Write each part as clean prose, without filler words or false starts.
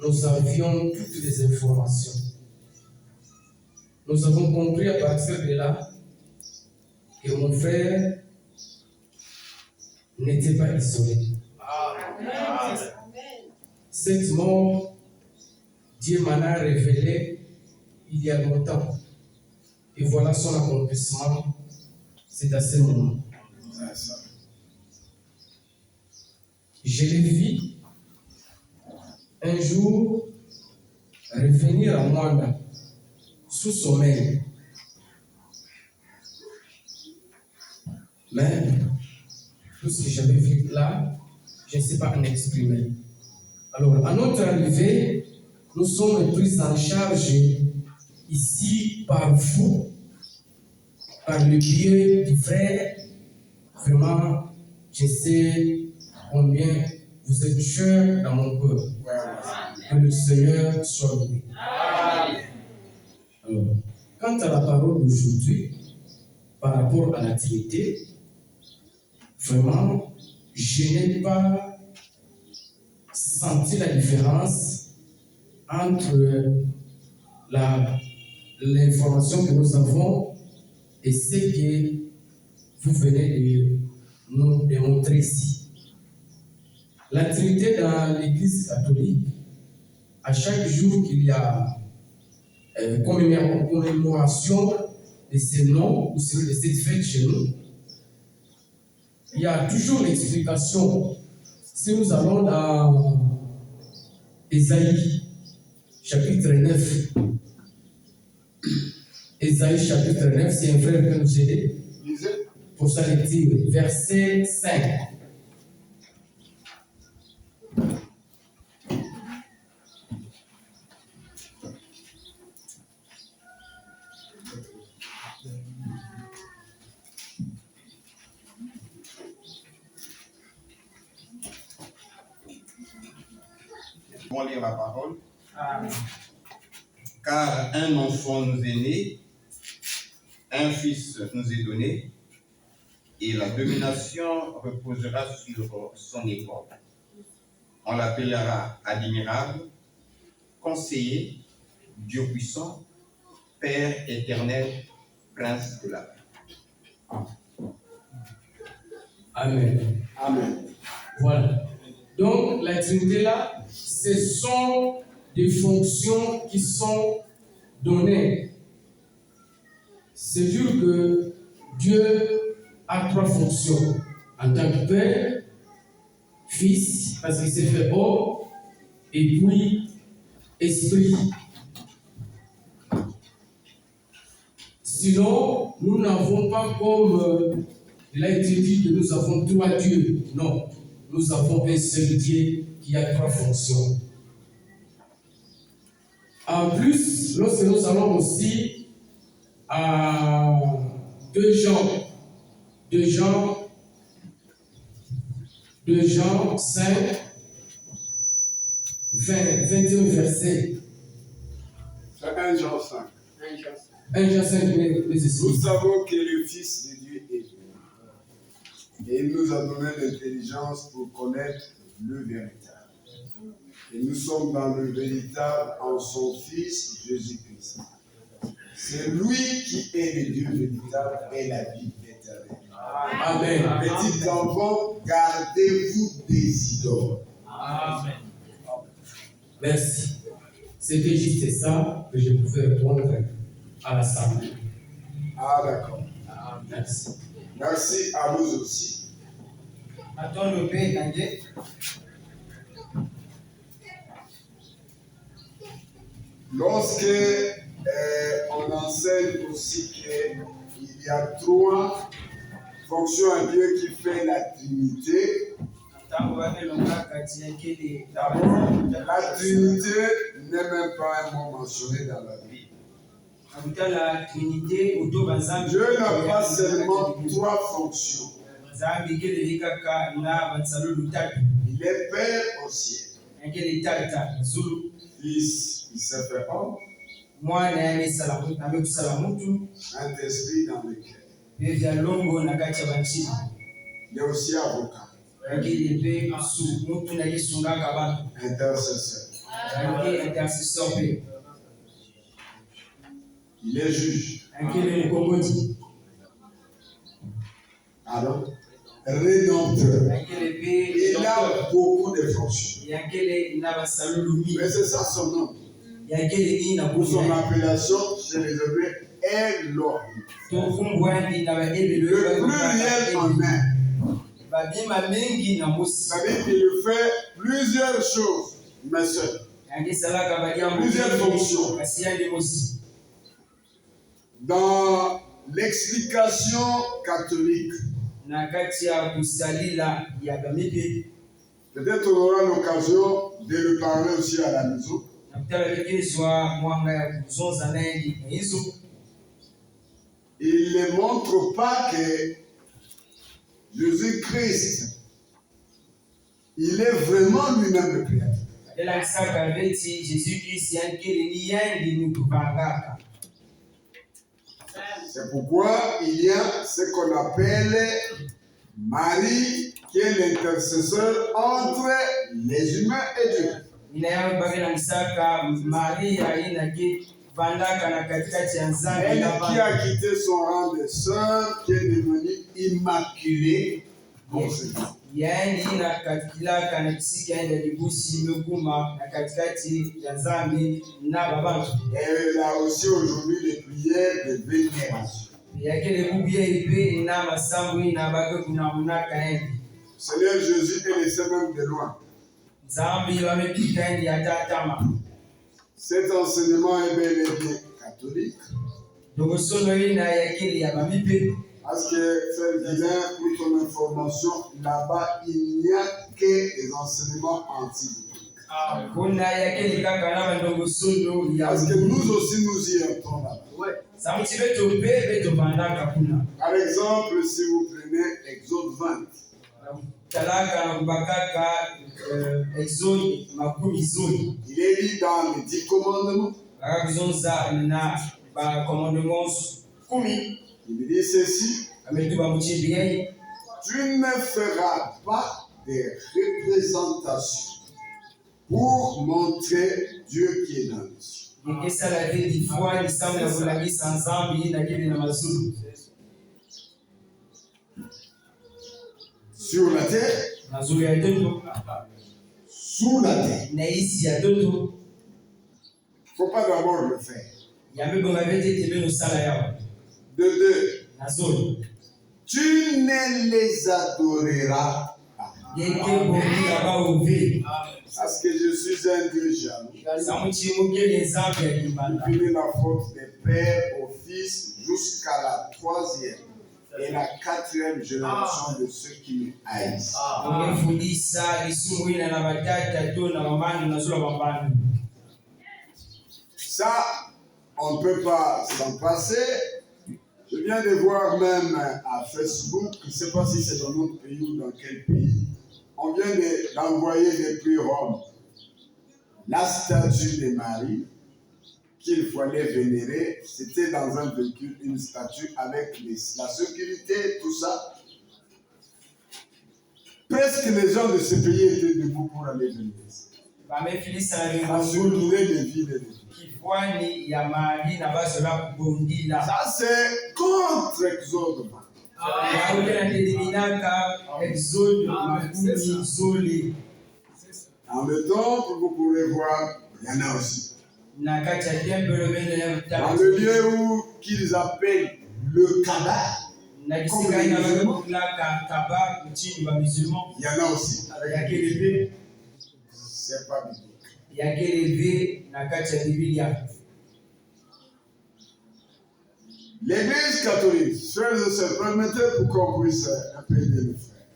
Nous avions toutes les informations. Nous avons compris à partir de là que mon frère n'était pas isolé. Amen. Cette mort, Dieu m'en a révélé il y a longtemps. Et voilà son accomplissement. C'est à ce moment. Je l'ai vu un jour revenir à Mwanda sous sommeil. Mais tout ce que j'avais vu là, je ne sais pas en exprimer. Alors, à notre arrivée, nous sommes pris en charge ici par vous, par le biais du frère. Vraiment, je sais combien vous êtes cher dans mon cœur. Que le Seigneur soit loué. Alors, quant à la parole d'aujourd'hui, par rapport à la Trinité, vraiment, je n'ai pas senti la différence entre l'information que nous avons et ce que vous venez de nous démontrer ici. La Trinité dans l'Église catholique, à chaque jour qu'il y a commémoration de ces noms ou de cette fête chez nous, il y a toujours l'explication. Si nous allons dans Ésaïe, chapitre 9, Ésaïe, chapitre 9, c'est un frère qui peut nous aider pour sa lecture, verset 5. On va lire la parole. Amen. Car un enfant nous est né, un fils nous est donné, et la domination reposera sur son épaule. On l'appellera admirable, conseiller, Dieu puissant, Père éternel, Prince de la paix. Amen. Amen. Voilà. Donc, la Trinité là, ce sont des fonctions qui sont données. C'est sûr que Dieu a trois fonctions. En tant que Père, Fils, parce qu'il s'est fait homme, et puis Esprit. Sinon, nous n'avons pas comme il a été dit que nous avons trois dieux. Non, nous avons un seul Dieu qui a trois fonctions. En plus, lorsque nous allons aussi à 2 Jean 5, 21 versets. C'est 1 Jean 5. 1 Jean 5, nous savons que le Fils de Dieu est venu. Et il nous a donné l'intelligence pour connaître le véritable. Et nous sommes dans le véritable en son Fils Jésus-Christ. C'est lui qui est le Dieu véritable et la vie éternelle. Amen. Petits enfants, gardez-vous des idoles. Amen. Merci. C'était juste ça que je pouvais répondre à l'Assemblée. Ah, d'accord. Merci. Merci à vous aussi. Lorsque on enseigne aussi qu'il y a trois fonctions à Dieu qui fait la Trinité, d'abord, la Trinité n'est même pas un mot mentionné dans la Bible. Dieu n'a pas seulement trois fonctions. Il est Père au ciel. Fils, il s'est fait homme. Saint-Esprit dans le cœur. Il est aussi avocat. Intercesseur. Il est juge. Alors, rédempteur. Il a beaucoup de fonctions. Mais c'est ça son nom. Pour son appellation chez les Hébreux, Elohim. Le pluriel en un. C'est-à-dire qu'il fait plusieurs choses, mais seul. Plusieurs fonctions. Dans l'explication catholique, peut-être on aura l'occasion de le parler aussi à la maison. Il ne montre pas que Jésus-Christ, il est vraiment lui-même le Créateur. C'est pourquoi il y a ce qu'on appelle Marie, qui est l'intercesseur entre les humains et Dieu. Elle qui a quitté son rang de sœur, qui est devenue immaculée. Elle a aussi aujourd'hui des prières de vénération. Seigneur Jésus est laissé même de loin. Cet enseignement est bel et bien catholique. Parce que, frère Guilain, pour ton information, là-bas, il n'y a que des enseignements anti-bibliques. Parce que nous aussi, nous y entrons là-bas. Par exemple, si vous prenez Exode 20, il est dit dans les 10 commandements. Il dit ceci: tu ne feras pas de représentation pour montrer Dieu qui est dans les cieux. Sur la terre, sous la terre. Il ne faut pas d'abord le faire. De deux, tu ne les adoreras pas. Parce que je suis un Dieu jaloux. Depuis la faute des pères au fils jusqu'à la 3e et la 4e génération de ceux qui me haïssent. Ça, on ne peut pas s'en passer. Je viens de voir même à Facebook, je ne sais pas si c'est dans notre pays ou dans quel pays, on vient d'envoyer depuis Rome la statue de Marie qu'il fallait vénérer. C'était dans un véhicule, une statue avec la sécurité, tout ça. Presque les gens de ce pays étaient debout pour aller vénérer. Ça souleverait des villes et des villes. Ça, c'est contre Exode. Dans le temple, vous pourrez voir, il y en a aussi. Dans le lieu où qu'ils appellent le Kaaba, il y en a aussi. C'est pas biblique. L'Église catholique, frères et sœurs, permettez pour qu'on puisse un peu aider les frères.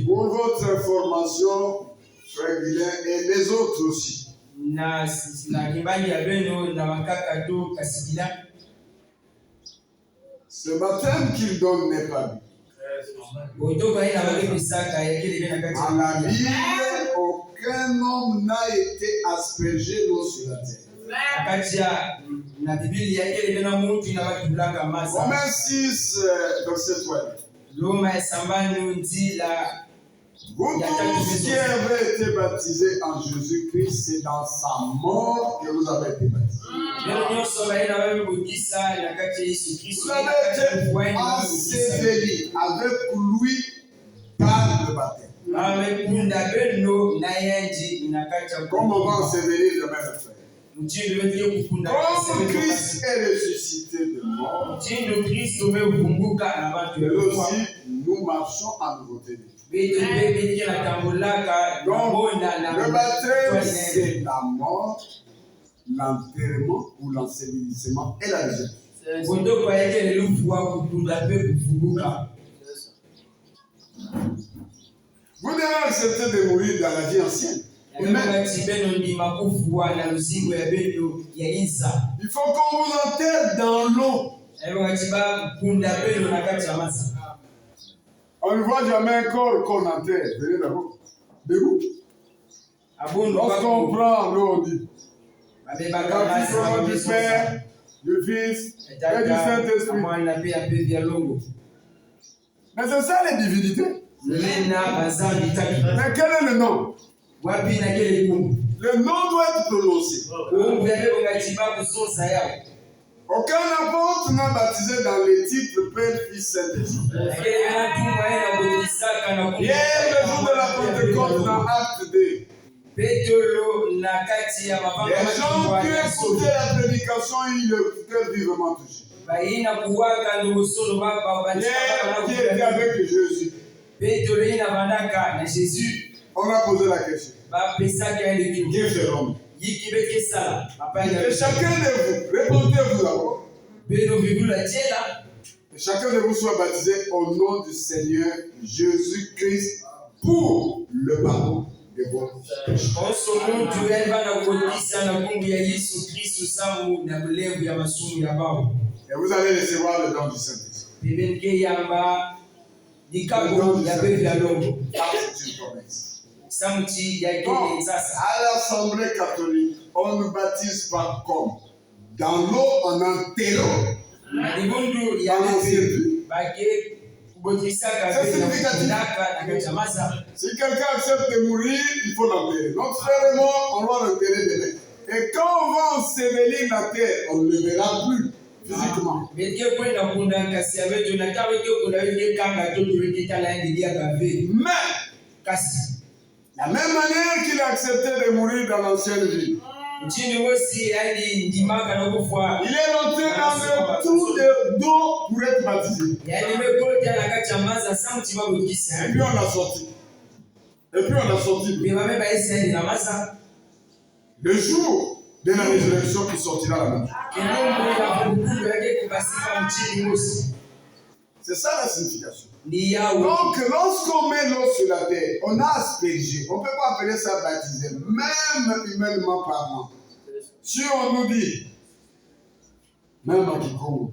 Pour votre information, frère Guilain, et les autres aussi. Ce baptême qu'il donne n'est pas biblique. En la Bible, aucun homme n'a été aspergé l'eau sur la terre. Romains 6, verset 12. Vous tous qui avez été baptisés en Jésus-Christ, c'est dans sa mort que vous avez été baptisés. Vous avez été ensevelis avec lui par le baptême. Comme on va ensevelir le même frère. Comme Christ est ressuscité de mort, nous aussi, nous marchons en nouveauté de vie. Donc, le baptême, c'est la mort, l'enterrement ou l'ensevelissement et la résurrection. Vous devez accepter de mourir dans la vie ancienne. Il faut qu'on vous enterre dans l'eau. On ne voit jamais un corps qu'on enterre. Venez d'abord. Debout. Lorsqu'on prend l'eau, on dit dans le nom du Père, du Fils et du Saint-Esprit. Mais c'est ça les divinités. Mais quel est le nom? Le nom doit être prononcé. Aucun apôtre n'a baptisé dans les titres Père, Fils, Saint-Esprit. Hier, le jour de la Pentecôte, dans Acte 2, les gens qui écoutaient la prédication, ils étaient vivement touchés. Hier, qui était avec Jésus. On a posé la question. Qui est l'homme? Et chacun de vous, répondez-vous d'abord. Et chacun de vous soit baptisé au nom du Seigneur Jésus-Christ pour le pardon de vos péchés. Et vous allez recevoir le don du Saint-Esprit. Le don du Saint-Esprit. C'est une promesse. Bon, à l'Assemblée catholique, on ne baptise pas comme dans l'eau en enterrant. C'est significatif. Si quelqu'un accepte de mourir, il faut l'enterrer. Notre frère et moi, on va l'enterrer demain. Et quand on va ensevelir la terre, on ne le verra plus physiquement. Mais la même manière qu'il a accepté de mourir dans l'ancienne vie, il est rentré dans le trou d'eau pour être baptisé. Et puis on l'a sorti. Le jour de la résurrection qui sortira la même. C'est ça la signification. Donc, lorsqu'on met l'eau sur la terre, on a aspergé. On ne peut pas appeler ça baptisé, même humainement parlant. Si on nous dit, même à Kikomo,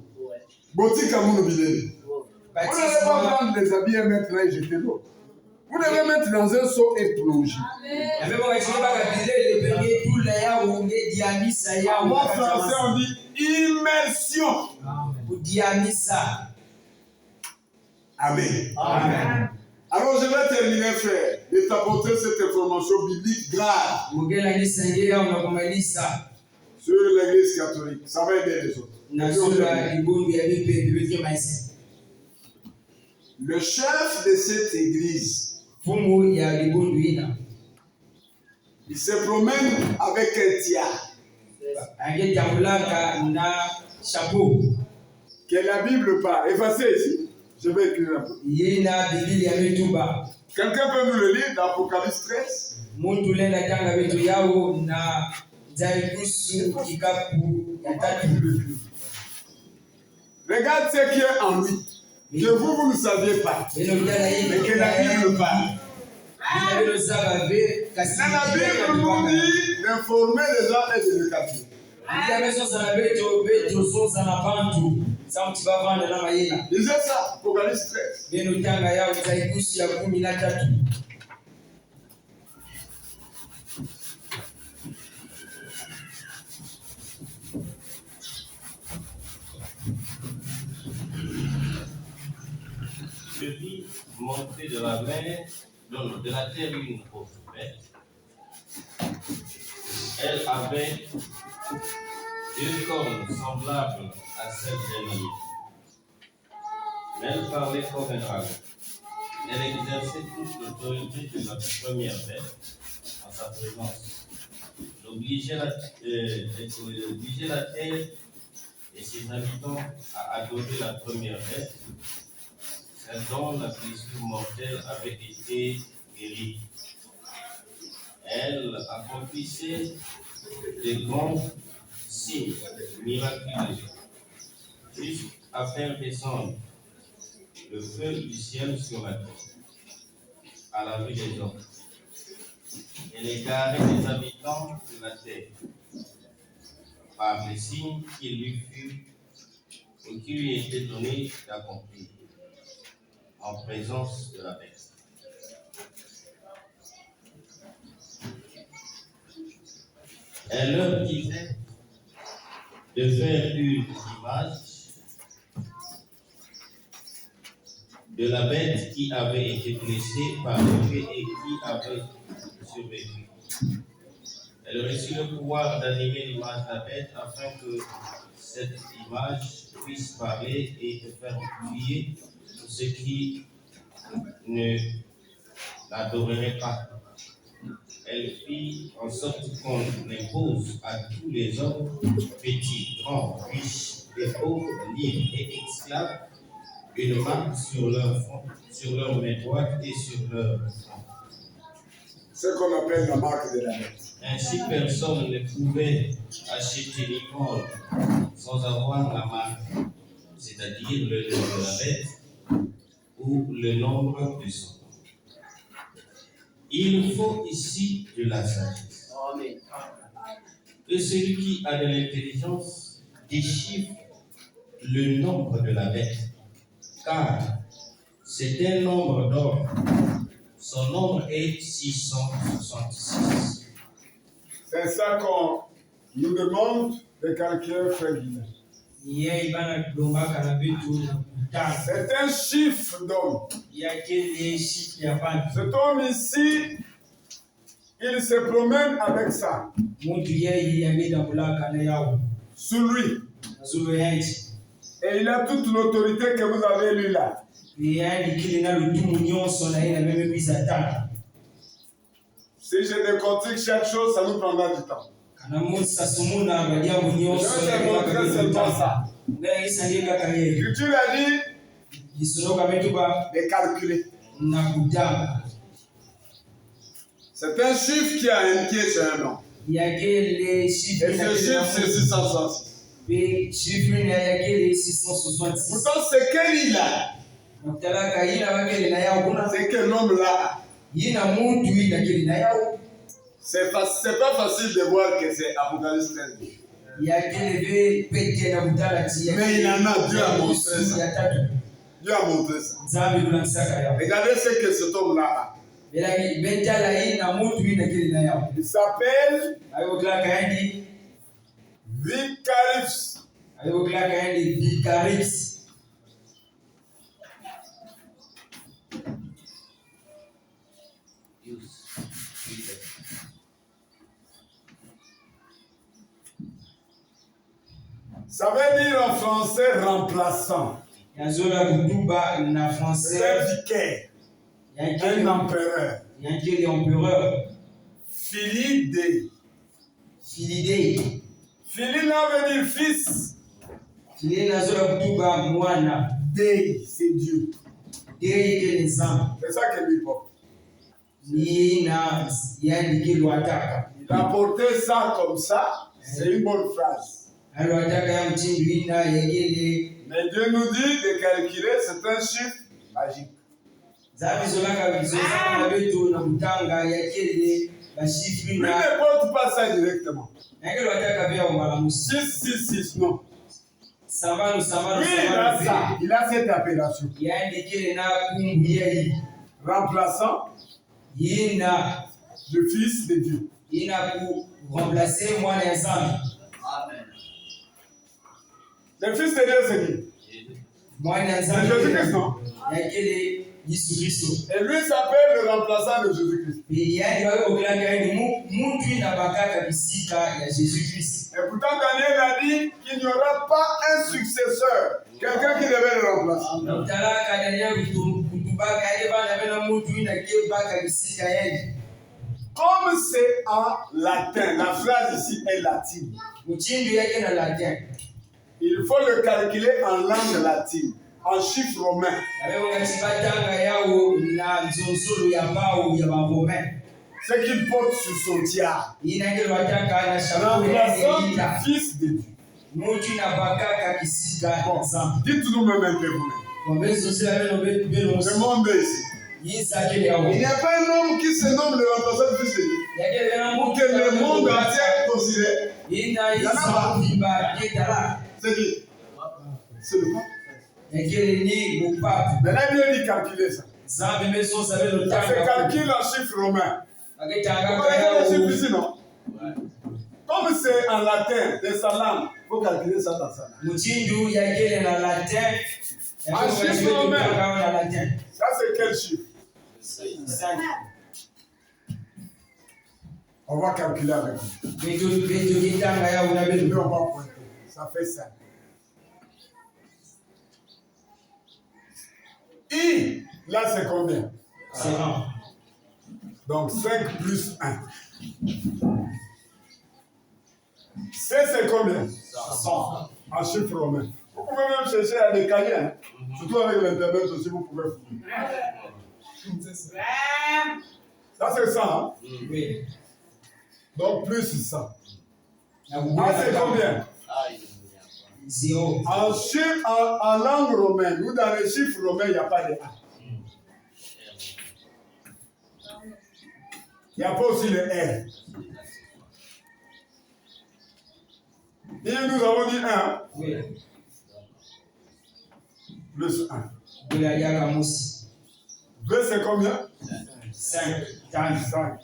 Botika Mounoubile, vous n'allez pas prendre les habits et mettre là et jeter l'eau. Vous devez mettre dans un seau et plonger. En bon français, on dit immersion. Amen. Amen. Alors je vais terminer, frère, de t'apporter cette information biblique grave sur l'église catholique. Ça va aider les autres. Le chef de cette église, il se promène avec un tiare que la Bible parle. Effacez ici. Je vais écrire un peu. Quelqu'un peut nous le lire dans Apocalypse 13? Regarde ce qui est en lui. Que vous ne saviez pas. Mais que la Bible parle. La Bible nous dit d'informer les gens et de les capturer. Disait ça, Apocalypse 13. montrer de la mer, de la terre une autre bête. Elle avait deux cornes semblables à celles d'un lion. Mais elle parlait comme un dragon. Elle exerçait toute l'autorité de la première bête en sa présence. Elle obligeait la terre et ses habitants à adorer la première bête, celle dont la blessure mortelle avait été guérie. Elle accomplissait des grands signes miraculeux, jusqu'à faire descendre le feu du ciel sur la terre, à la vue des hommes. Elle égarait les habitants de la terre par les signes qui lui étaient donnés d'accomplir en présence de la bête. Elle leur disait de faire une image de la bête qui avait été blessée par l'épée et qui avait survécu. Elle reçut le pouvoir d'animer l'image de la bête afin que cette image puisse parler et de faire oublier tout ce qui ne l'adorerait pas. Elle fit en sorte qu'on impose à tous les hommes, petits, grands, riches, et pauvres, libres et esclaves, une marque sur leur front, sur leur main droite et sur leur front. Ce qu'on appelle la marque de la bête. Ainsi, personne ne pouvait acheter ni vendre sans avoir la marque, c'est-à-dire le nom de la bête ou le nombre de son nom. Il faut ici de la sagesse. Amen. Que celui qui a de l'intelligence déchiffre le nombre de la bête, car c'est un nombre d'or. Son nombre est 666. C'est ça qu'on nous demande de calculer, frère Guilain. C'est un chiffre d'homme. Cet homme ici, il se promène avec ça. Sur lui. Et il a toute l'autorité que vous avez lui là. Si je décortique chaque chose, ça nous prendra du temps. Je vais te montrer seulement ça. L'écriture a dit de calculer. C'est un chiffre qui a indiqué sur un nom. Et ce chiffre, c'est 666. Pourtant, c'est qu'il a. C'est que l'homme là. C'est pas facile de voir que c'est Apocalypse 13. Mais il en a, Dieu a montré ça. Dieu a montré ça. Regardez ce que cet homme-là a. Il s'appelle Vicarix. Ça veut dire en français remplaçant. C'est un vicaire. Un empereur. Philidé. Phili là veut dire fils. Dei, c'est Dieu. C'est ça que lui porte. Il a porté ça comme ça. C'est une bonne phrase. Mais Dieu nous dit de calculer, c'est un chiffre magique. Lui ne porte pas ça directement. 666, non. Lui, il a cette appellation. Remplaçant le Fils de Dieu. Le Fils de Dieu, c'est qui? C'est Jésus-Christ, non? Yesu Kristo. Et lui s'appelle le remplaçant de Jésus-Christ. Yani wakokulaka ni mutu na bakaka bisika ya Jésus Christ. Et pourtant Daniel a dit qu'il n'y aura pas un successeur, quelqu'un qui devait le remplacer. Mutalaka Daniel kutubaka ile bana bena mutu na kebaka bisika yake. Comme c'est en latin, la phrase ici est latine. Muchindu yake na latin. Il faut le calculer en langue latine, en chiffres romains. Ce qu'il porte sur son tiare. Remplaçant fils de Dieu. Bon, dites-nous même un peu vous-même. Demandez ici. Il n'y a pas un homme qui se nomme le remplaçant du fils de Dieu. Pour que le monde entier considère. Il y en a pas. C'est qui? C'est le pape. Maintenant, il dit calculer ça. Ça se calcule en chiffres romains. Vous voyez les chiffres ici, non? Comme c'est en latin, de sa langue, il faut calculer ça dans sa langue. En chiffres romains. Ça, c'est quel chiffre? 5. On va calculer avec vous. Et on va pointer. Ça fait 5. I, là c'est combien? C'est 1. Donc 5 plus 1. C c'est combien? 100. En chiffre romain. Vous pouvez même chercher à décaler. Hein? Surtout avec l'internet aussi, vous pouvez fouiller. Ça c'est 100. Hein? Oui. Donc plus 100. Ah c'est combien? 0. En langue romaine ou dans les chiffres romains, il n'y a pas de A. Il n'y a pas aussi le R. Et nous avons dit 1. Oui. Plus 1. V c'est combien? 5. 5.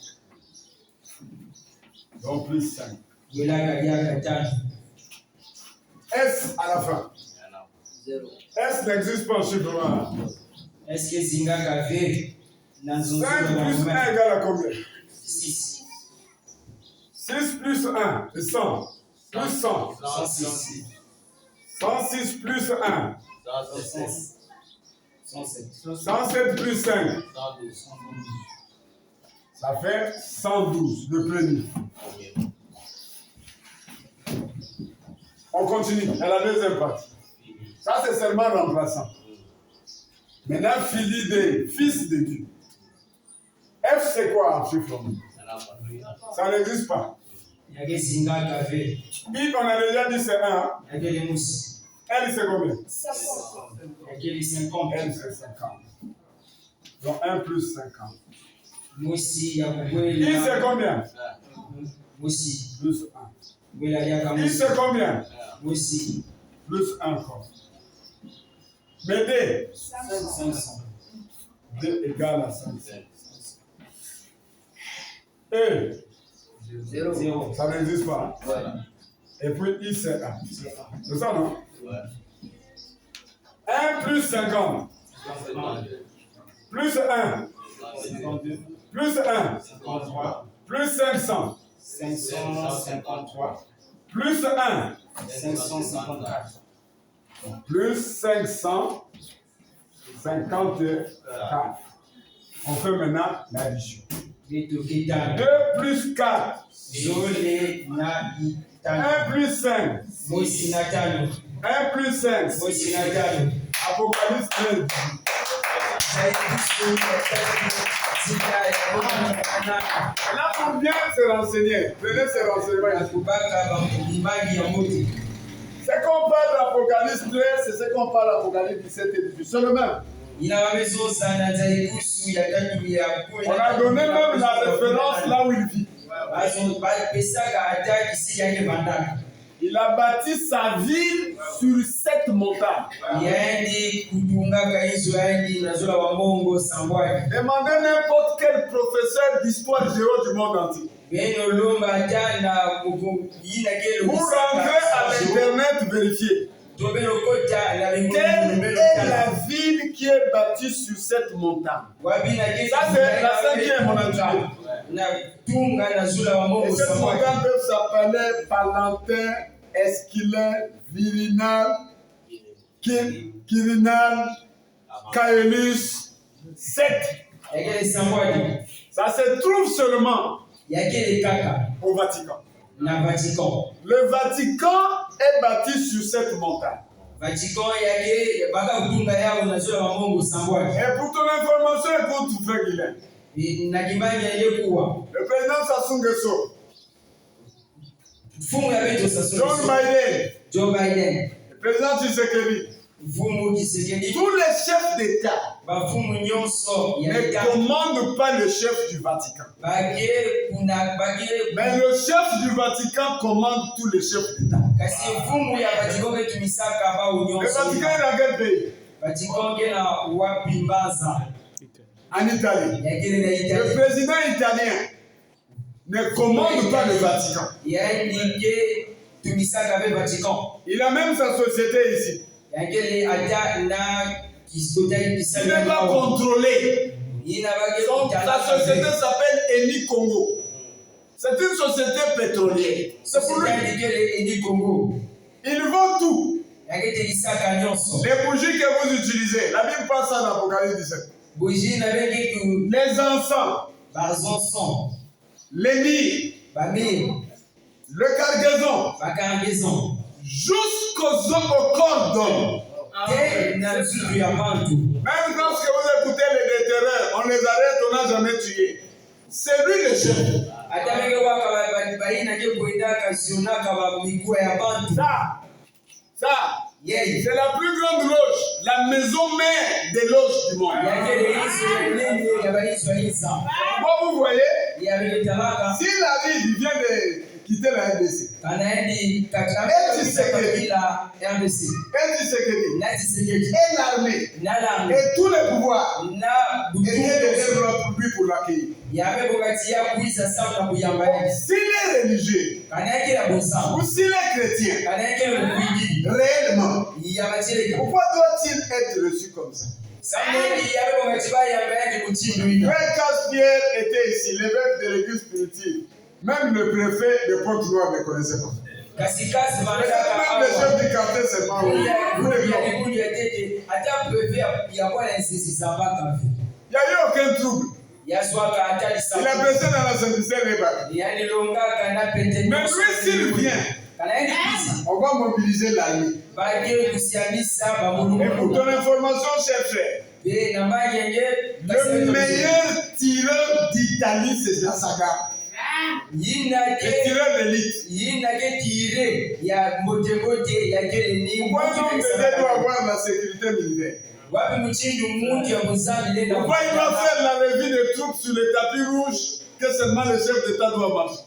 Donc plus 5. S à la fin. 0. S n'existe pas en chiffre romain. Est-ce que Zingaka V 5 plus 1 égale à combien? 6. 6 plus 1 c'est 100. Plus 100. 106. 106 plus 1. 107. 107 plus 5. Ça fait 112, le premier. On continue à la deuxième partie. Ça, c'est seulement remplaçant. Maintenant, fils de Dieu. F, c'est quoi en chiffre romain? Ça n'existe pas. I, on a déjà dit c'est 1. L, c'est combien? 50. L, c'est 50. Donc 1 plus 50. I, c'est combien? Plus 1. I, c'est combien? Plus 1 encore. Mais D? 500. D égale à 500. E? 0. Ça n'existe pas. Ouais. Et puis I, c'est 1. C'est ça, non? Ouais. 1 plus 50. Plus 1. 52. Plus 1. 53. Plus 500. 553. Plus 1. 554. Plus 554. On fait maintenant l'addition. 2 plus 4. 1 plus 5. 1 plus 5. Apocalypse 13. Là, pour bien se renseigner, prenez ces renseignements. Ce qu'on parle d'Apocalypse 13, c'est ce qu'on parle d'Apocalypse 17 et 18. C'est le même. On a donné même la référence là où il vit. Il a bâti sa ville sur cette montagne. Demandez n'importe quel professeur d'histoire géo du monde entier. Vous rentrez à l'internet vérifier. Quelle est la ville qui est bâtie sur cette montagne? Ça, c'est la cinquième, on a dit. Et cette montagne peut s'appeler Palantin, Esquilin, Virinal, Quirinal, Caelus, 7. Ça se trouve seulement au Vatican. Le Vatican est bâti sur cette montagne. Et pour ton information, écoute, frère Guilain. Le président Sassou Nguesso, John Biden, le président Tshisekedi, tous les chefs d'État ne commandent pas le chef du Vatican. Mais le chef du Vatican commande tous les chefs d'État. Le Vatican est dans quel pays? En Italie. Le président italien ne commande pas le Vatican. Il a même sa société ici. Il n'est pas contrôlé. Donc, sa société s'appelle Eni Congo. C'est une société pétrolière. C'est pour lui. Il vend tout. Les bougies que vous utilisez, la Bible parle ça dans l'Apocalypse 17. Les encens, les myrrhes, le cargaison, jusqu'aux corps d'homme. Même lorsque vous écoutez les déterreurs, on les arrête, on n'a jamais tué. C'est lui le chef. Ça, c'est la plus grande loge, la maison mère des loges du monde. Vous voyez, si la ville vient de quitter la RDC, et l'armée, et tous les pouvoirs, et les produits pour l'accueillir. S'il est religieux, ou s'il est chrétien, réellement, pourquoi doit-il être reçu comme ça? Frère Casse-Pierre était ici, l'évêque de l'église primitive. Même le préfet de Pointe-Noire ne connaissait pas. Même le chef du quartier, c'est pas où. Il n'y a eu aucun trouble. Il a pressé dans la Saint-Michel mais lui, s'il vient, on va mobiliser l'armée. Et pour ton information, cher frère, le meilleur tireur d'Italie, c'est Jassaga. Le tireur d'élite. Pourquoi on doit avoir la sécurité militaire? Pourquoi il doit faire la revue des troupes sur le tapis rouge que seulement le chef d'État doit marcher?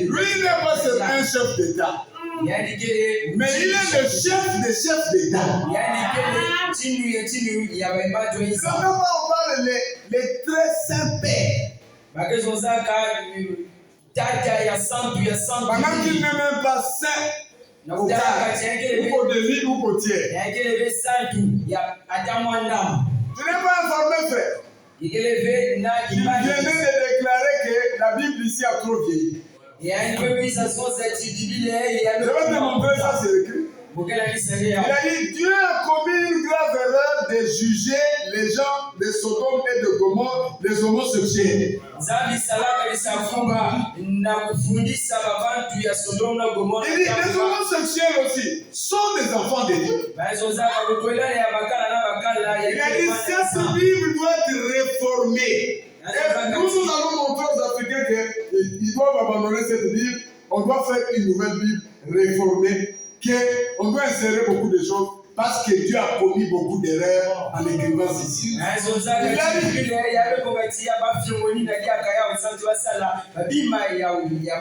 Lui, il n'est pas seulement un chef d'État, mais il est le chef des chefs d'État. Simplement, on parle les très saints pères. Pendant qu'il n'est même pas saint, ou côté ou côtier. Tu n'es pas informé, frère. Il venait de déclarer que la Bible ici a trop vieilli. Je vais te montrer ça, c'est écrit. Il a dit, Dieu a commis une grave erreur de juger les gens de Sodome et de Gomorrhe, les homosexuels. Il dit, les homosexuels aussi sont des enfants de Dieu. Il a dit, cette Bible doit être réformée. Et nous allons montrer aux Africains qu'ils doivent abandonner cette Bible. On doit faire une nouvelle Bible réformée. On doit insérer beaucoup de choses parce que Dieu a commis beaucoup d'erreurs en écrivant ceci.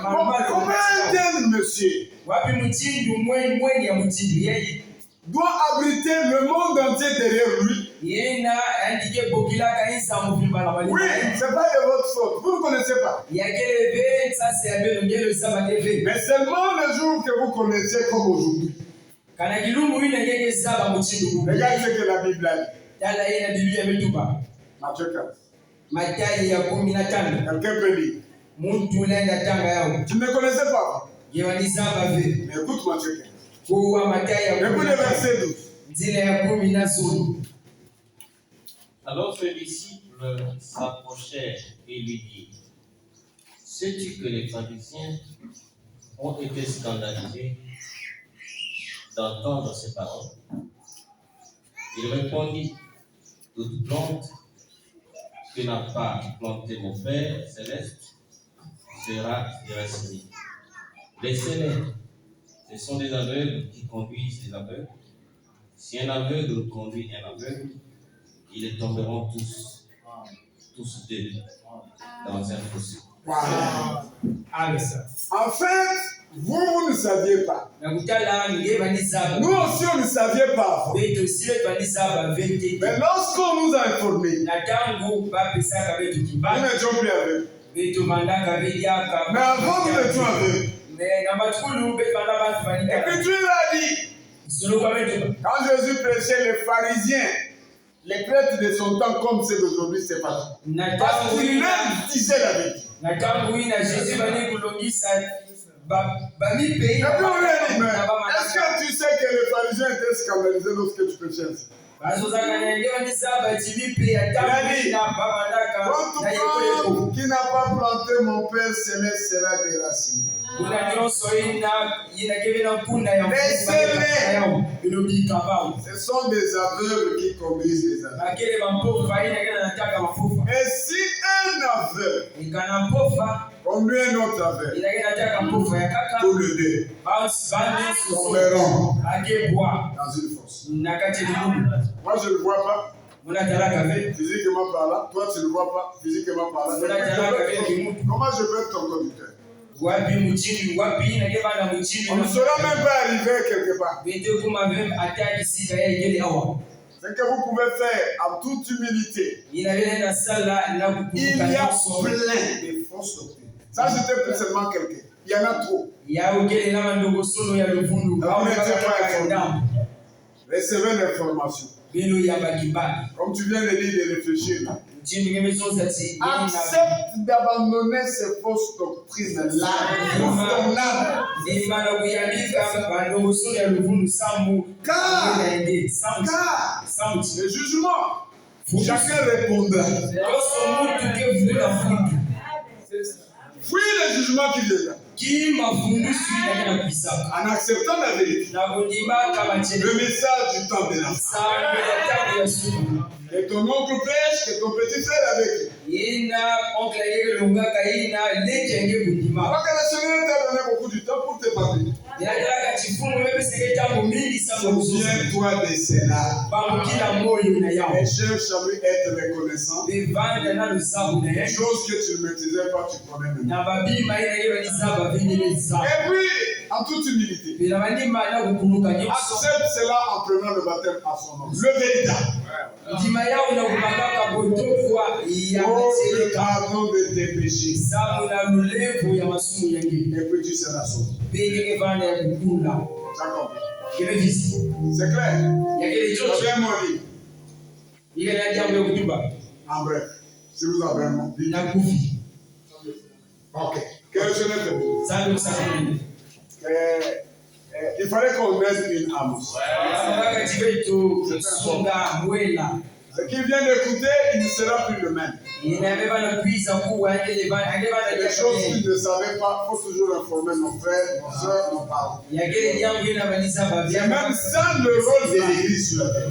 Comment un tel monsieur doit abriter le monde entier derrière lui? Oui, c'est pas de votre Pentecôte. Vous ne connaissez pas. Mais seulement le jour que vous connaissez comme aujourd'hui. Regarde ce que la Bible a dit. Matthieu 15. Quelqu'un peut dire. Tu ne connaissais pas. Mais écoute Matthieu 15. Écoute le verset 12. Alors ses disciples s'approchèrent et lui dirent: sais-tu que les pharisiens ont été scandalisés d'entendre ces paroles? Il répondit: toute plante que n'a pas planté mon Père céleste sera déracinée. Laissez-les, ce sont des aveugles qui conduisent des aveugles. Si un aveugle conduit un aveugle, ils tomberont tous deux dans un fossé. Wow. En fait, vous ne saviez pas. Nous aussi, on ne savait pas. Mais lorsqu'on nous a informés, nous n'étions plus aveugles. Mais avant, nous étions aveugles. L'Écriture a dit, quand Jésus prêchait les pharisiens, les prêtres de son temps comme ceux d'aujourd'hui, c'est pas tout. Parce qu'il leur disait la vérité. Et puis on lui a dit, est-ce que tu sais que les pharisiens étaient scandalisés lorsque tu prêchais ainsi? Il a dit, toute qui n'a pas planté mon Père céleste sera déraciné. Ce sont des aveugles qui conduisent les aveugles. Et si un aveugle conduit un autre aveugle, tous les deux tomberont dans une fosse. Moi je ne le vois pas. Physiquement parlant, toi tu ne le vois pas, physiquement parlant. Comment je peux être ton conducteur? On ne sera même pas arrivé quelque part. Ce que vous pouvez faire en toute humilité, il y a plein de fausses doctrines. Ça, c'était plus seulement quelqu'un. Il y en a trop. Recevez l'information. Comme tu viens de dire, de réfléchir là. Accepte d'abandonner ces fausses doctrines-là. Car le jugement, chacun répondra. Fuis le jugement qui vient là. En acceptant la vérité, le message du temps de la fin. Que ton oncle prêche, que ton petit frère avec lui. Alors que le Seigneur t'a donné beaucoup de temps pour te parler. Souviens-toi de cela. Et cherche à lui être reconnaissant. Des choses que tu ne maîtrisais pas, tu connais maintenant. Et puis, en toute humilité, accepte cela en prenant le baptême à son nom. Le véritable. Oh, le pardon de tes péchés. Et puis tu seras sauvé. D'accord. C'est clair. J'ai mon livre. En bref, si vous avez un mot. Ok. Quel est le il fallait qu'on mette une âme. Ce qu'il vient d'écouter, il ne sera plus le même. Les choses qu'il ne savait pas, il faut toujours informer nos frères, nos soeurs, nos parents. Et même sans le rôle de l'église sur la terre.